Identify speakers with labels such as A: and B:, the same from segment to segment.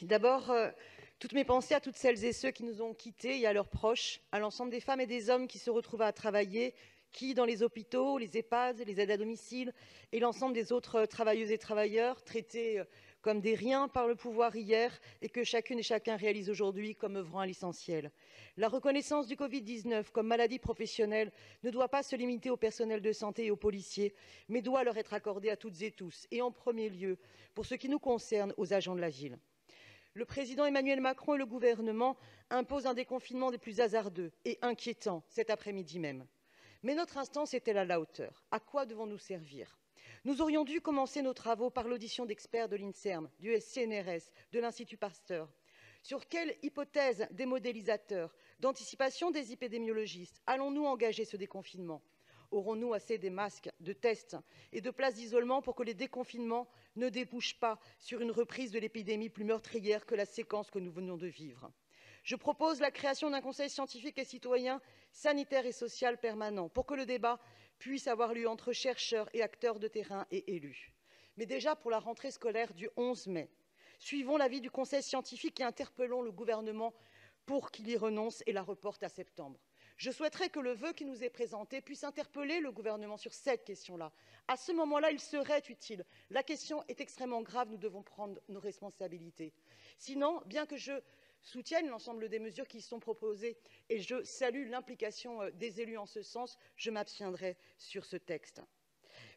A: D'abord, toutes mes pensées à toutes celles et ceux qui nous ont quittés et à leurs proches, à l'ensemble des femmes et des hommes qui se retrouvent à travailler, qui, dans les hôpitaux, les EHPAD, les aides à domicile et l'ensemble des autres travailleuses et travailleurs traités comme des riens par le pouvoir hier et que chacune et chacun réalise aujourd'hui comme œuvrant à l'essentiel. La reconnaissance du Covid-19 comme maladie professionnelle ne doit pas se limiter au personnel de santé et aux policiers, mais doit leur être accordée à toutes et tous, et en premier lieu, pour ce qui nous concerne, aux agents de la ville. Le président Emmanuel Macron et le gouvernement imposent un déconfinement des plus hasardeux et inquiétants cet après-midi même. Mais notre instance est-elle à la hauteur? À quoi devons-nous servir? Nous aurions dû commencer nos travaux par l'audition d'experts de l'INSERM, du CNRS, de l'Institut Pasteur. Sur quelle hypothèse démodélisateur, d'anticipation des épidémiologistes, allons-nous engager ce déconfinement? Aurons-nous assez de masques, de tests et de places d'isolement pour que les déconfinements ne débouchent pas sur une reprise de l'épidémie plus meurtrière que la séquence que nous venons de vivre? Je propose la création d'un conseil scientifique et citoyen, sanitaire et social permanent pour que le débat puisse avoir lieu entre chercheurs et acteurs de terrain et élus. Mais déjà pour la rentrée scolaire du 11 mai, suivons l'avis du conseil scientifique et interpellons le gouvernement pour qu'il y renonce et la reporte à septembre. Je souhaiterais que le vœu qui nous est présenté puisse interpeller le gouvernement sur cette question-là. À ce moment-là, il serait utile. La question est extrêmement grave, nous devons prendre nos responsabilités. Sinon, bien que je soutienne l'ensemble des mesures qui y sont proposées et je salue l'implication des élus en ce sens, je m'abstiendrai sur ce texte.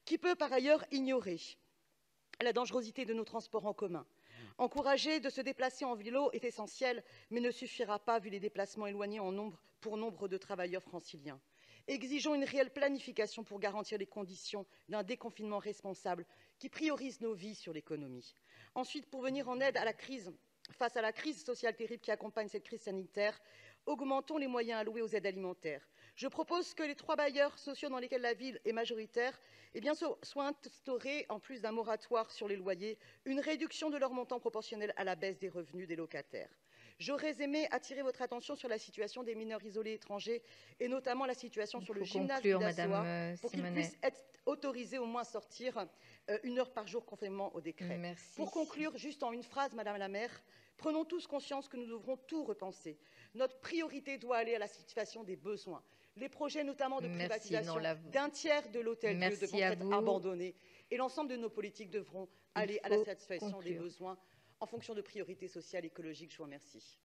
A: Qui peut par ailleurs ignorer la dangerosité de nos transports en commun? Encourager de se déplacer en vélo est essentiel, mais ne suffira pas vu les déplacements éloignés pour nombre de travailleurs franciliens. Exigeons une réelle planification pour garantir les conditions d'un déconfinement responsable qui priorise nos vies sur l'économie. Ensuite, pour venir en aide à la crise, face à la crise sociale terrible qui accompagne cette crise sanitaire, augmentons les moyens alloués aux aides alimentaires. Je propose que les 3 bailleurs sociaux dans lesquels la ville est majoritaire soient instaurés, en plus d'un moratoire sur les loyers, une réduction de leur montant proportionnel à la baisse des revenus des locataires. J'aurais aimé attirer votre attention sur la situation des mineurs isolés étrangers et notamment la situation sur le gymnase
B: Conclure, Madame
A: d'Assoa pour qu'ils puissent être autorisés au moins à sortir 1 heure par jour conformément au décret.
B: Merci.
A: Pour conclure, juste en une phrase, Madame la maire, prenons tous conscience que nous devrons tout repenser. Notre priorité doit aller à la situation des besoins. Les projets notamment de privatisation d'un tiers de l'Hôtel Dieu devront être abandonnés et l'ensemble de nos politiques devront aller à la satisfaction des besoins en fonction de priorités sociales et écologiques. Je vous remercie.